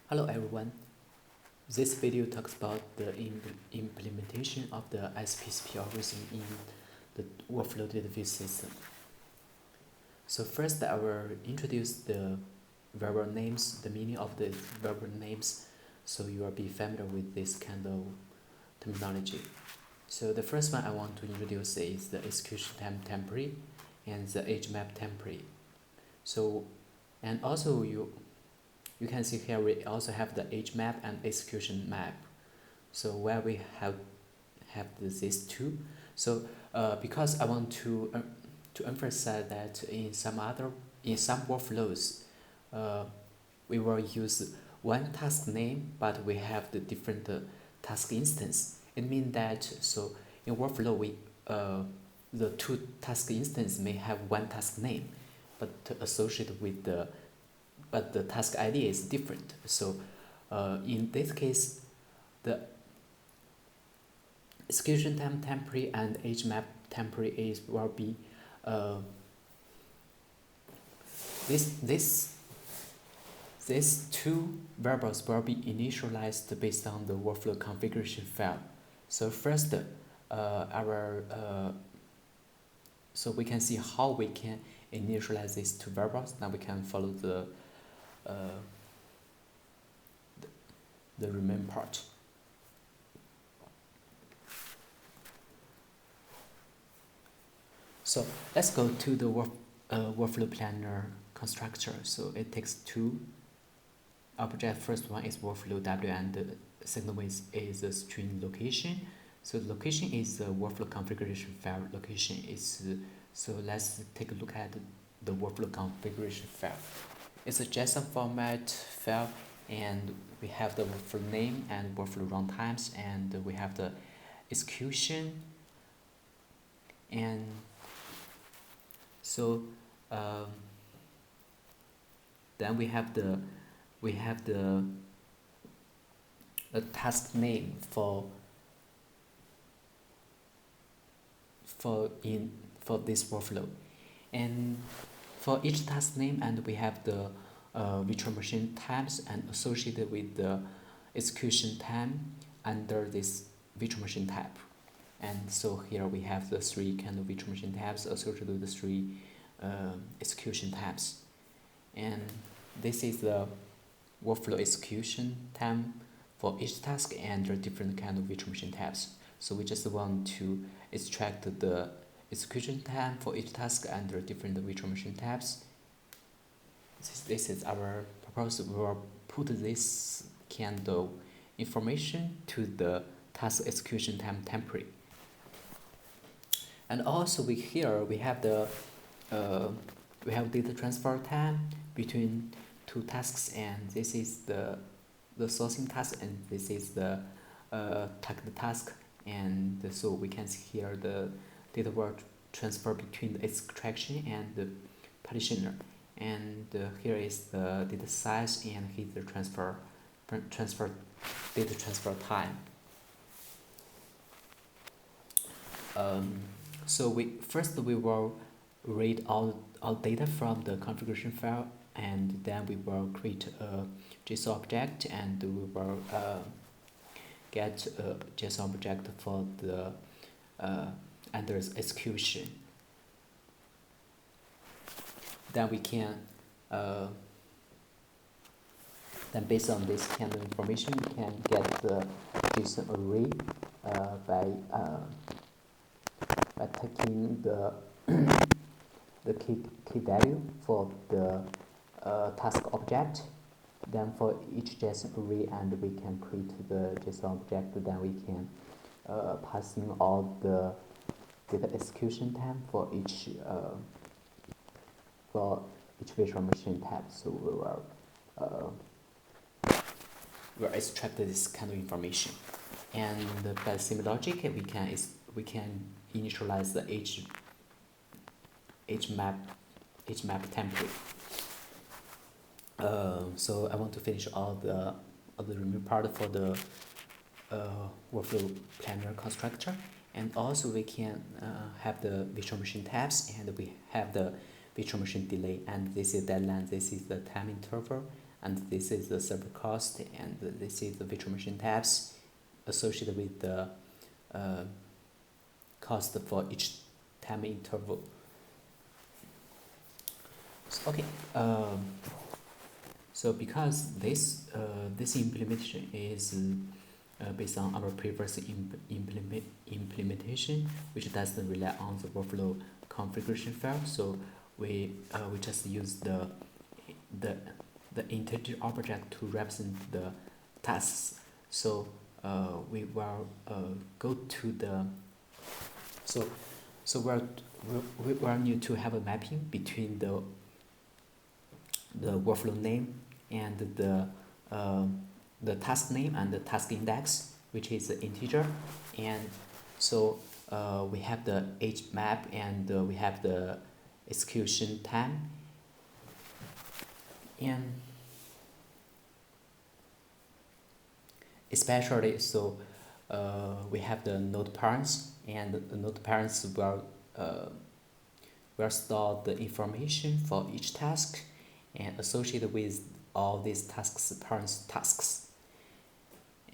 Hello everyone. This video talks about the implementation of the IC-PCP algorithm in the workflow database system. So first I will introduce the variable names, the meaning of the variable names, so you will be familiar with this kind of terminology. So the first one I want to introduce is the execution time temporary and the age map temporary. So, and also you can see here we also have the age map and execution map. So where we have these two. So because I want to emphasize that in some workflows, we will use one task name, but we have the different task instance. It means that so in workflow we the two task instance may have one task name, but associated with the task ID is different. So in this case, the execution time temporary and age map temporary will be these two variables will be initialized based on the workflow configuration file. So first, so we can see how we can initialize these two variables. Now we can follow the remaining part. So let's go to the workflow planner constructor. So it takes two objects. First one is workflow W, and the second one is the string location. So the location is the workflow configuration file location. So let's take a look at the workflow configuration file. It's a JSON format file, and we have the workflow name and workflow runtimes, and we have the execution, and so then we have the task name for this workflow, and for each task name, and we have the virtual machine times and associated with the execution time under this virtual machine type. And so here we have the three kind of virtual machine tabs associated with the three execution tabs. And this is the workflow execution time for each task and the different kind of virtual machine tabs. So we just want to extract the execution time for each task under different virtual machine tabs. This is our purpose. We will put this kind of information to the task execution time temporary. And also we have the data transfer time between two tasks, and this is the sourcing task, and this is the target task, and so we can see here the data will transfer between the extraction and the partitioner, and here is the data size, and here's the data transfer time. So we will read all data from the configuration file, and then we will create a JSON object, and we will get a JSON object for the under execution. Then we can then based on this kind of information, we can get the JSON array by taking the key value for the task object. Then for each JSON array, and we can create the JSON object. Then we can pass in all the data execution time for each virtual machine tab. So we will extract this kind of information, and by the same logic, we can initialize the age map template. So I want to finish all the remaining part for the workflow planner constructor, and also we can have the virtual machine tabs, and we have the virtual machine delay, and this is deadline, this is the time interval, and this is the server cost, and this is the virtual machine tabs associated with the cost for each time interval. So, okay, so because this implementation is based on our previous implementation, which doesn't rely on the workflow configuration file, so we just use the integer object to represent the tasks. So we will go to the so we will need to have a mapping between the workflow name and the task name and the task index, which is the integer. And so we have the age map, and we have the execution time, and especially so we have the node parents, and the node parents will store the information for each task and associated with all these parents tasks.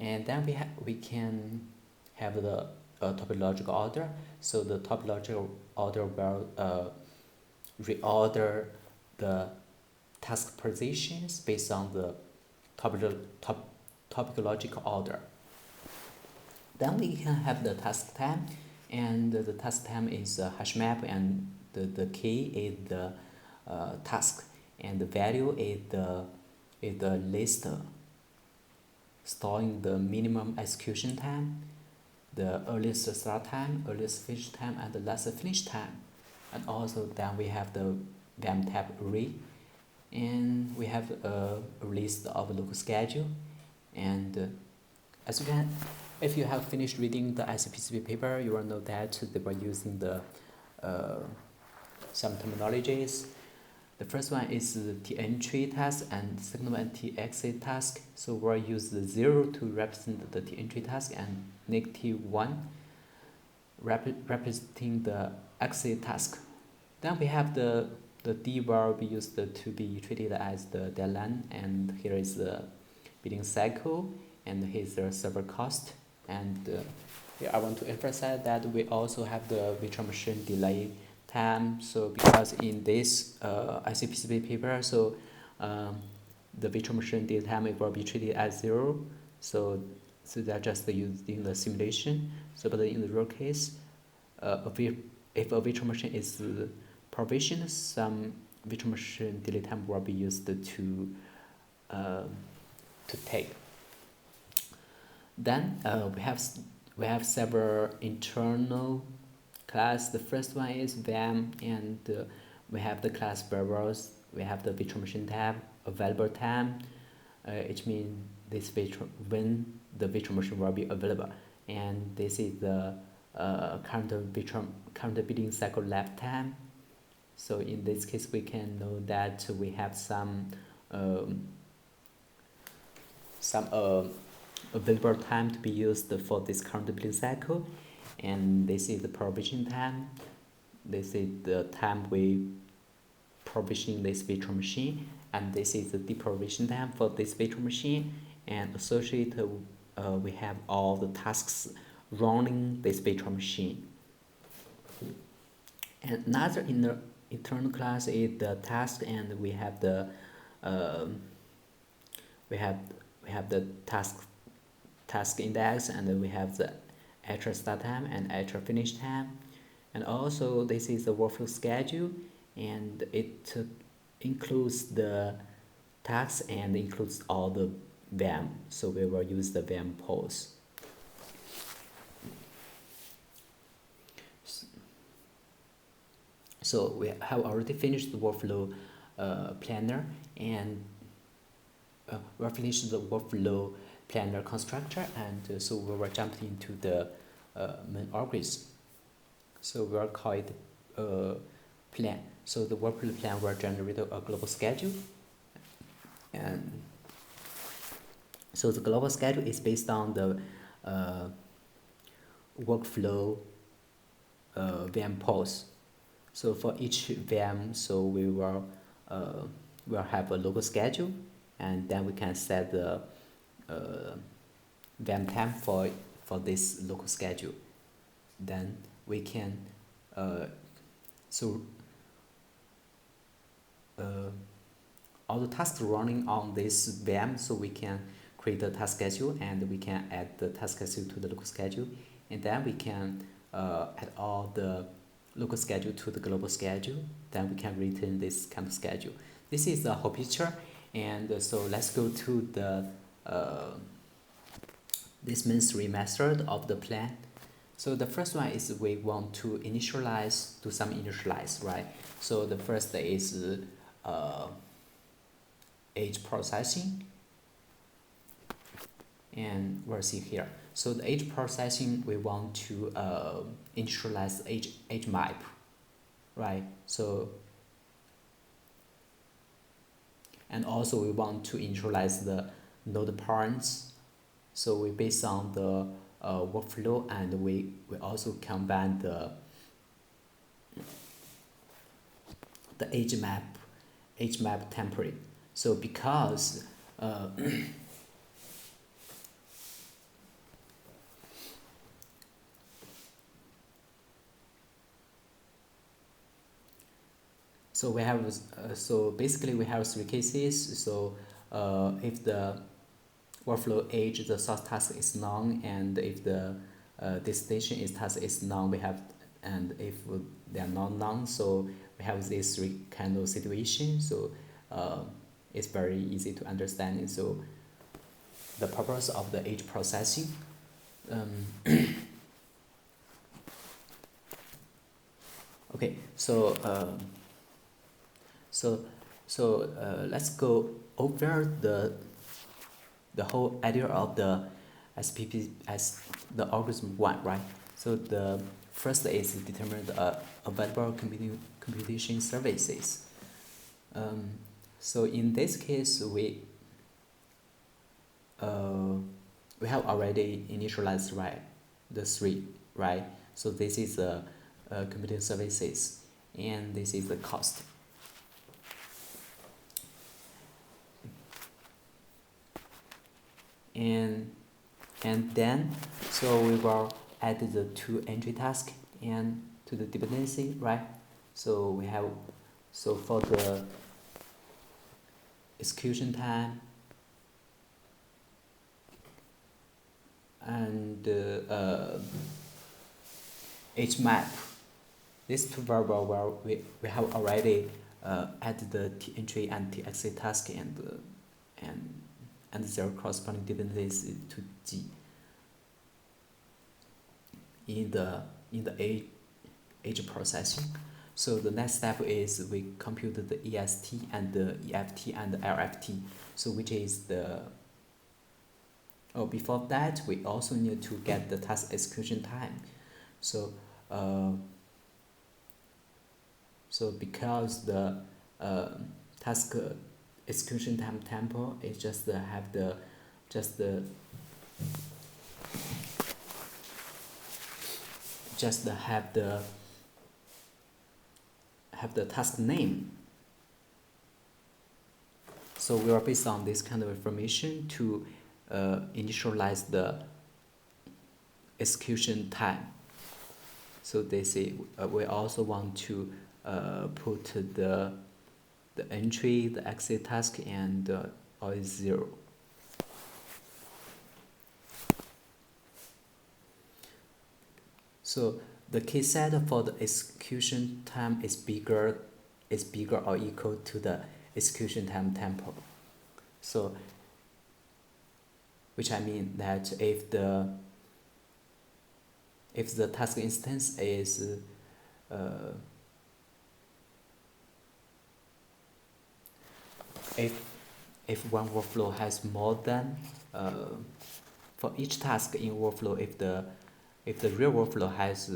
And then we can have the topological order. So the topological order will reorder the task positions based on the topological order. Then we can have the task time, and the task time is a hash map, and the key is the task, and the value is the list storing the minimum execution time, the earliest start time, earliest finish time, and the last finish time. And also then we have the VM tab array, and we have a list of local schedule. And as you can, if you have finished reading the IC-PCP paper, you will know that they were using the some terminologies. The first one is the T-entry task, and the second one T-exit task. So we'll use the 0 to represent the T-entry task, and -1 representing the exit task. Then we have the D will be used to be treated as the deadline, and here is the billing cycle, and here's the server cost. And here I want to emphasize that we also have the virtual machine delay time. So because in this IC-PCP paper, so the virtual machine delay time it will be treated as 0. So they're just using the simulation. So but in the real case, if a virtual machine is provisioned, some virtual machine delay time will be used to take. Then we have several internal class. The first one is VM, and we have the class variables. We have the virtual machine tab, available time. It means when the virtual machine will be available, and this is the current billing cycle left time. So in this case, we can know that we have some available time to be used for this current billing cycle, and this is the provision time. This is the time we provision this virtual machine, and this is the deprovision time for this virtual machine, and associated we have all the tasks running this virtual machine. And another internal class is the task, and we have the task index, and then we have the actual start time and actual finish time. And also this is the workflow schedule, and it includes the tasks and includes all the VM. So we will use the VM pose. So we have already finished the workflow planner, and we have finished the workflow planner constructor, and so we will jump into the main algorithm. So we will call it plan. So the workflow plan will generate a global schedule, and so the global schedule is based on the workflow VM pose. So for each VM, so we will have a local schedule, and then we can set the VM time for this local schedule. Then we can all the tasks running on this VM, so we can create a task schedule and we can add the task schedule to the local schedule, and then we can add all the local schedule to the global schedule. Then we can return this kind of schedule. This is the whole picture, and so let's go to the this main three method of the plan. So the first one is we want to do some initialize, right? So the first is age processing, and we'll see here. So the age processing, we want to initialize age map, right? So, and also we want to initialize the node parents. So we based on the workflow, and we also combine the age map template. So because so we have so basically we have three cases. So if the workflow age, the source task is none, and if the destination is task is none, we have, and if they are not none, so we have these three kind of situations. So it's very easy to understand. And so the purpose of the age processing, okay, so let's go over the whole idea of the SPP as the algorithm one, right? So the first is determine the available computation services. So in this case, we have already initialized, right, the three, right? So this is the computing services, and this is the cost. And then so we will add the two entry task and to the dependency, right? So we have, so for the execution time and age map, these two variables where we have already added the t entry and t exit task and their corresponding dependencies to G in the age processing. So the next step is we compute the EST and the EFT and the LFT. So which is the, oh, before that we also need to get the task execution time. So because the task execution time tempo is just have the task name. So we are based on this kind of information to initialize the execution time. So they say we also want to put the entry, the exit task, and all is 0. So the case set for the execution time is bigger or equal to the execution time tempo. So which I mean that if the task instance is if one workflow has more than for each task in workflow, if the real workflow has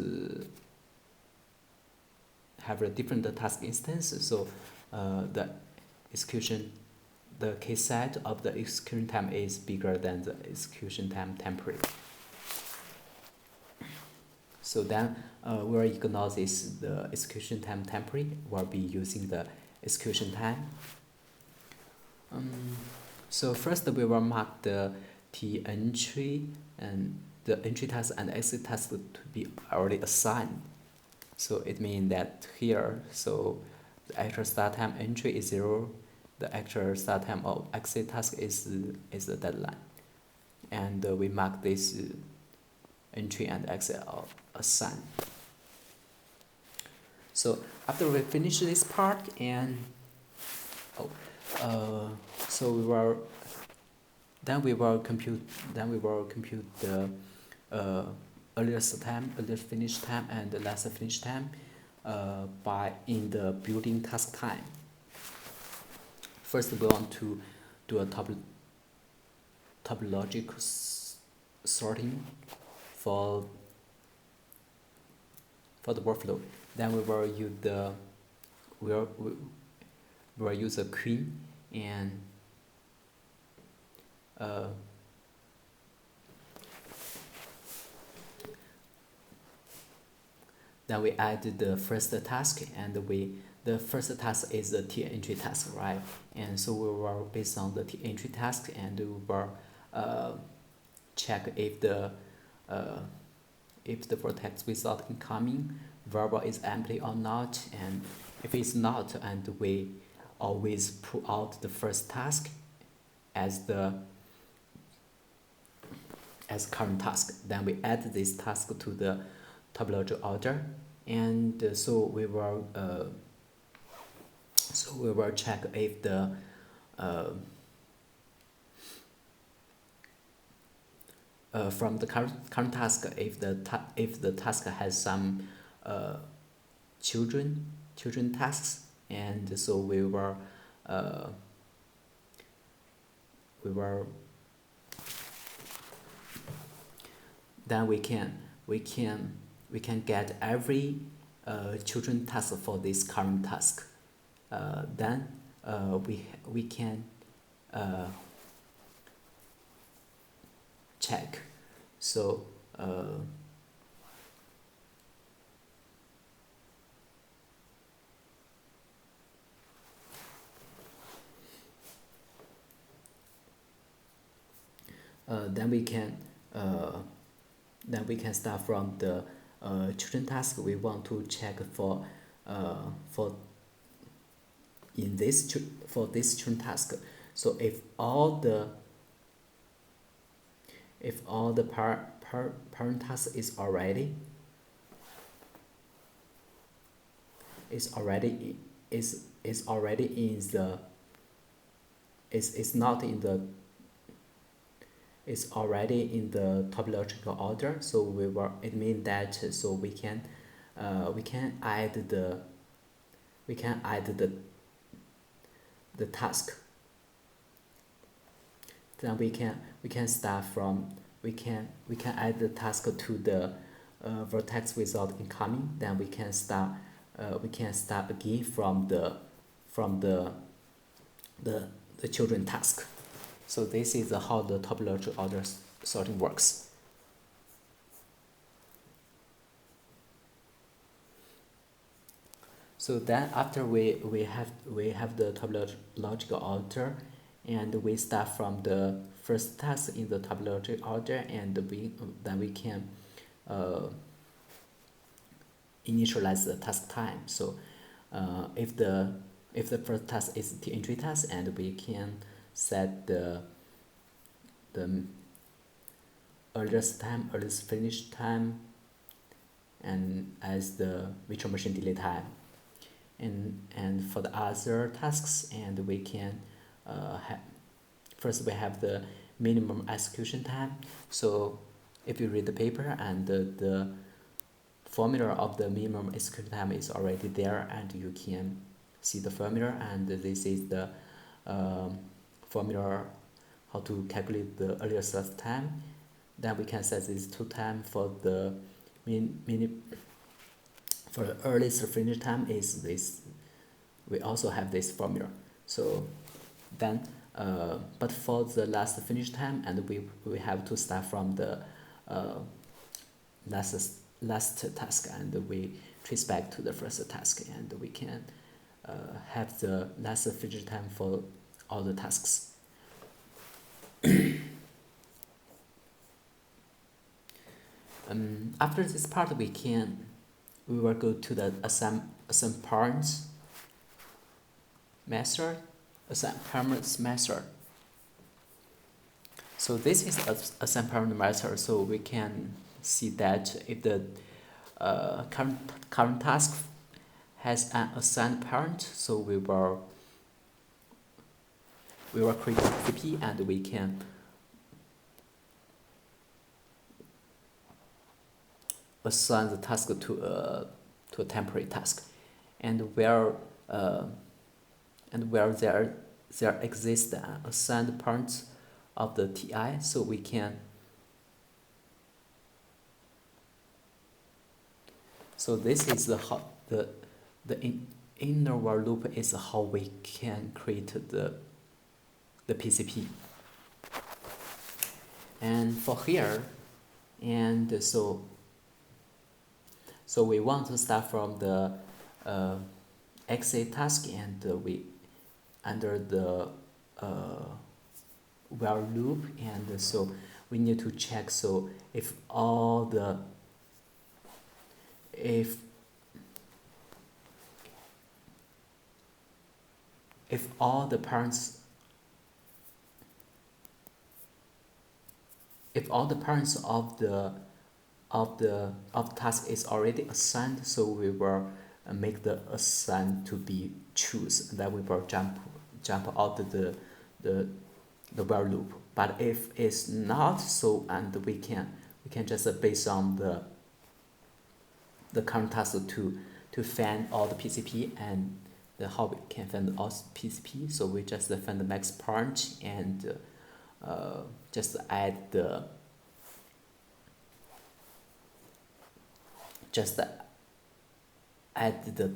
have a different task instance, so the case set of the execution time is bigger than the execution time temporary. So then we'll ignore this, the execution time temporary. We'll be using the execution time. So first we will mark the T entry and the entry task and exit task to be already assigned. So it means that here, so the actual start time entry is 0, the actual start time of exit task is the deadline, and we mark this entry and exit of assigned. So after we finish this part, and so we will compute the earliest time, earliest finish time, and the last finish time by in the building task time. First, we want to do a topological sorting for the workflow. Then we will use a queen, and then we add the first task, and the first task is the T entry task, right? And so we will, based on the T entry task, and we will check if the vertex without incoming variable is empty or not, and if it's not, and we always pull out the first task as current task. Then we add this task to the topological order, and so we will check if the from the current task, if the task has some children tasks, and so we will then we can get every children task for this current task. Then we can check. So then we can start from the children task. We want to check for this children task. So if all the parent task is already in the is not in the is already in the topological order, so it means that so we can add the task. Then we can start from we can add the task to the vertex without incoming. Then we can start again from the children task. So this is how the topological order sorting works. So then after we have the topological order, and we start from the first task in the topological order, and then we can initialize the task time. So if the first task is the entry task, and we can set the earliest time, earliest finish time, and as the virtual machine delay time, and for the other tasks, and we can first we have the minimum execution time. So if you read the paper, and the formula of the minimum execution time is already there, and you can see the formula, and this is the formula how to calculate the earliest start time. Then we can set this to time for the for the earliest finish time is this. We also have this formula. So then but for the last finish time, and we have to start from the last task, and we trace back to the first task, and we can have the last finish time for all the tasks. After this part, we will go to the assign parents method, assign parents method. So this is assign parent method. So we can see that if the current task has an assigned parent, so we will create a PCP and we can assign the task to a temporary task, and where there exists an assigned parents of the TI, so we can this is the inner while loop is how we can create the PCP. And for here, and so we want to start from the exit task, and we under the while loop, and so we need to check so if all the parents of the task is already assigned, so we will make the assign to be choose, and then we will jump out the while loop. But if it's not so, and we can just based on the current task to find all the PCP, and how we can find all PCP. So we just find the max parent and just add the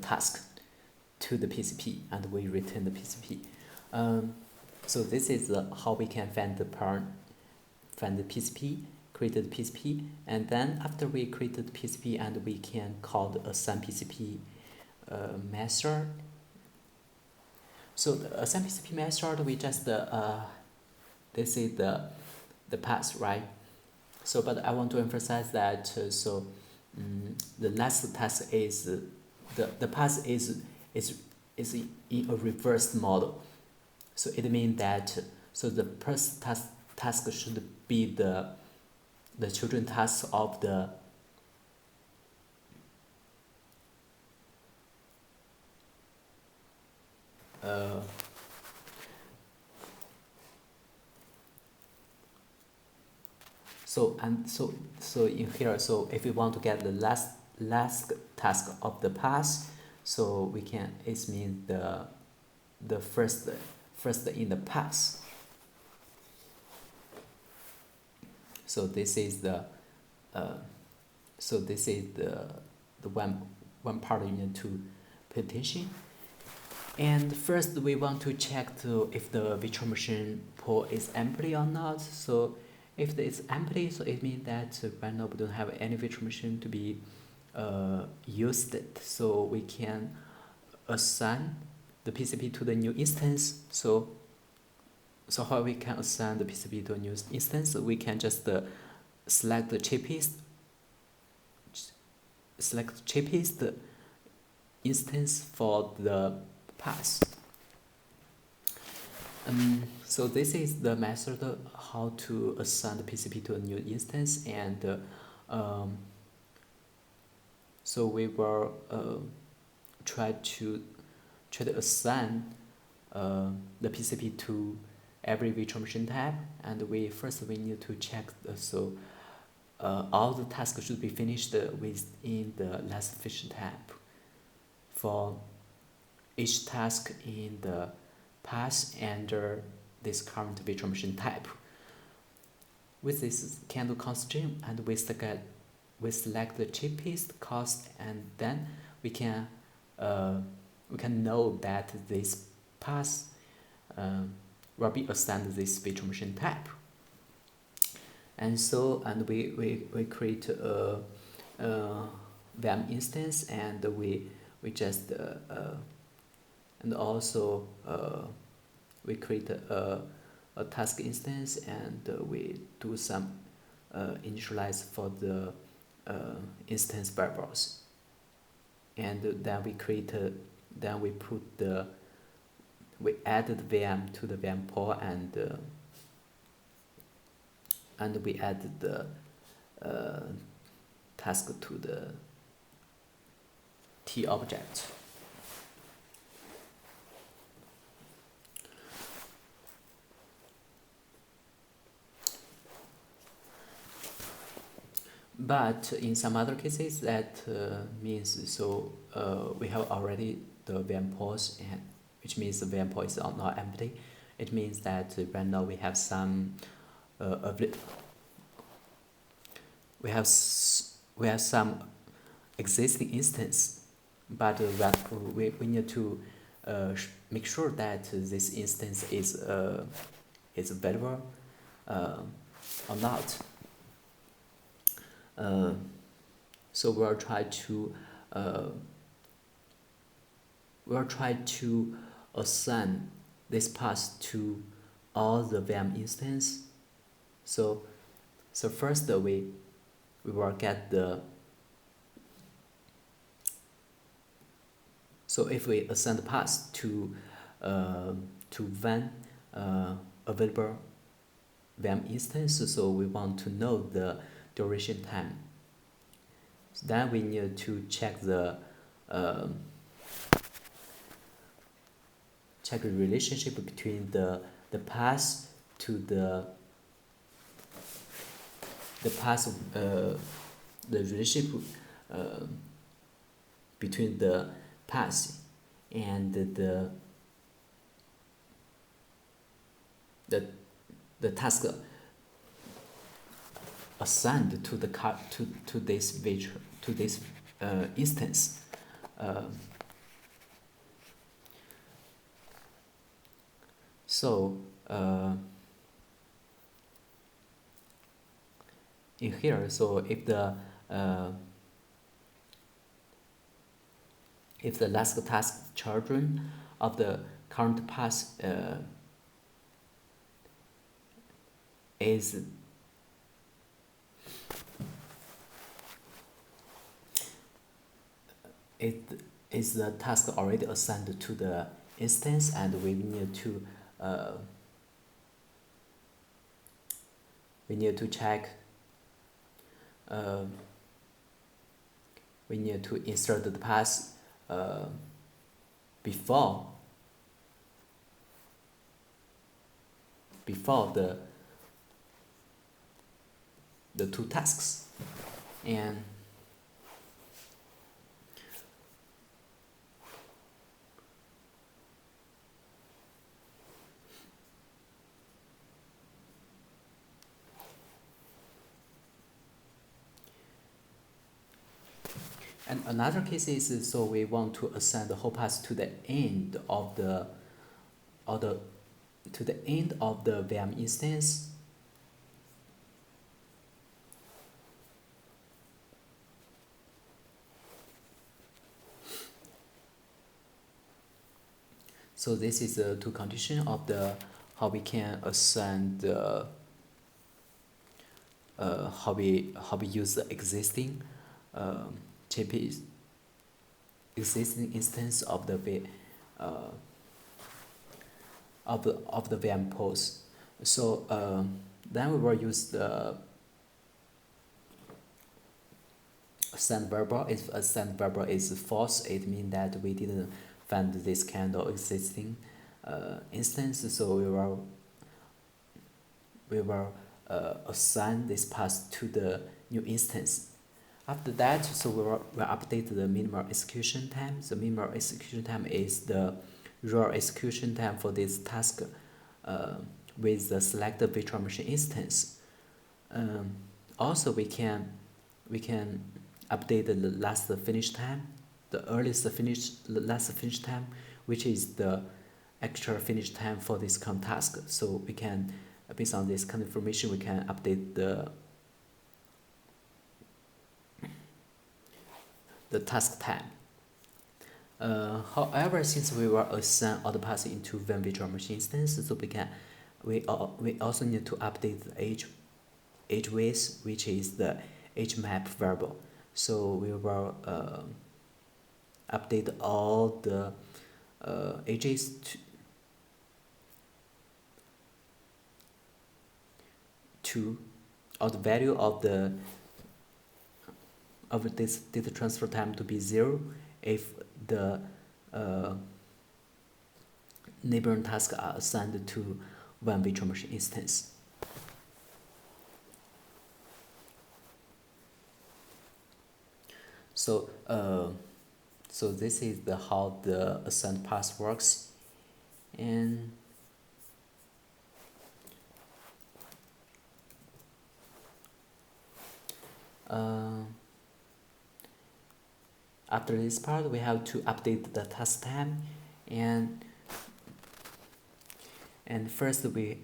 task to the PCP, and we return the PCP. So this is how we can find the PCP, create the PCP, and then after we created the PCP, and we can call the assign PCP method. So the assign PCP method, we just this is the path, right? So, but I want to emphasize that the last task is the path is in a reversed model. So it means that the first task should be the children task of the so in here, so if we want to get the last task of the path, so we can, it means the first in the path. So this is the one part you need to pay attention. And first we want to check if the virtual machine pool is empty or not. So if it's empty, so it means that right now we don't have any virtual machine to be used. So we can assign the PCP to the new instance. So how we can assign the PCP to a new instance? We can just select the cheapest instance for the path. So this is the method how to assign the PCP to a new instance, and so we will try to assign the PCP to every virtual machine tab, and we need to check all the tasks should be finished within the last finished tab for each task in the path under this current virtual machine type. With this candle constraint, and we select the cheapest cost, and then we can know that this path will be assigned this virtual machine type. And so, and we create a VM instance, and we just and also we create a task instance, and we do some initialize for the instance variables, and then we added the VM to the VM pool, and we added the task to the T object. But in some other cases, that means we have already the VM pools, and which means the VM pool is not empty. It means that right now we have some we have some existing instance, but we need to make sure that this instance is available or not. So we'll try to assign this path to all the VM instance. So first we will get the. So if we assign the path to one available VM instance, so we want to know the duration time. So then we need to check the relationship between the path to the relationship between the path and the task assigned to the to this virtual to this instance. In here, so if the last task children of the current path is the task already assigned to the instance, and we need to check. We need to insert the path before the two tasks, and another case is, so we want to assign the whole path to the end of the VM instance. So this is the two condition of the how we can assign the how we use the existing existing instance of the VM pools. So then we will use the send variable. If a send variable is false, it means that we didn't find this kind of existing instance. So we will assign this path to the new instance. After that, so we'll update the minimal execution time. The minimal execution time is the raw execution time for this task with the selected virtual machine instance. Also, we can update the last finish time, the last finish time, which is the actual finish time for this current task. So we can, based on this kind of information, we can update the task time. However, since we will assign all the paths into one virtual machine instance, so we also need to update the age width, which is the HMAP variable. So we will update all the edges to or the value of this data transfer time to be 0 if the neighboring tasks are assigned to one virtual machine instance. So so this is how the assigned path works, and after this part we have to update the task time, and first we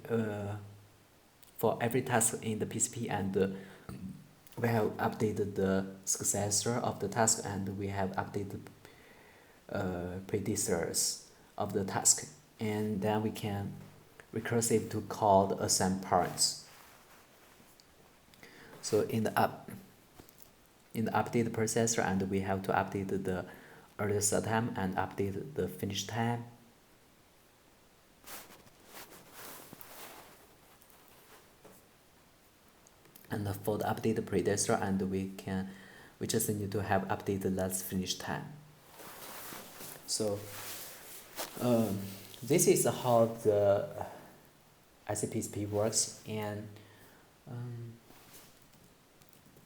for every task in the PCP, and we have updated the successor of the task, and we have updated predecessors of the task, and then we can recursive to call the assign parents. So in the update processor, and we have to update the early start time and update the finish time. And for the update predecessor, and we just need to have updated last finish time. So this is how the IC-PCP works, and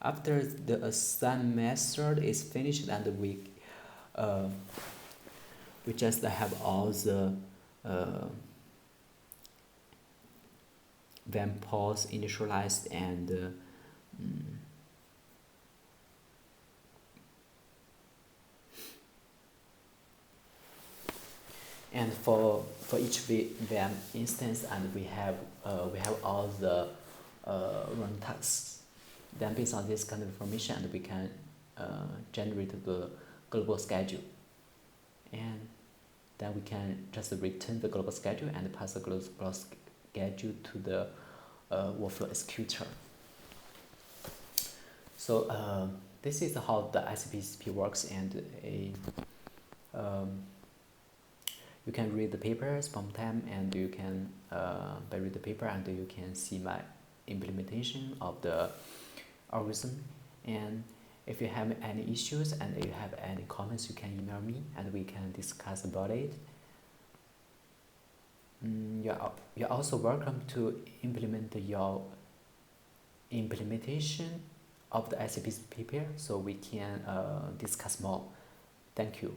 after the assign method is finished, and we just have all the VM pods initialized, and for each VM instance, and we have all the run tasks. Then based on this kind of information, and we can generate the global schedule, and then we can just return the global schedule and pass the global schedule to the workflow executor. So this is how the IC-PCP works, and you can read the papers from time, and you can by read the paper, and you can see my implementation of the algorithm. And if you have any issues and you have any comments, you can email me and we can discuss about it. You're also welcome to implement your implementation of the IC-PCP paper, so we can discuss more. Thank you.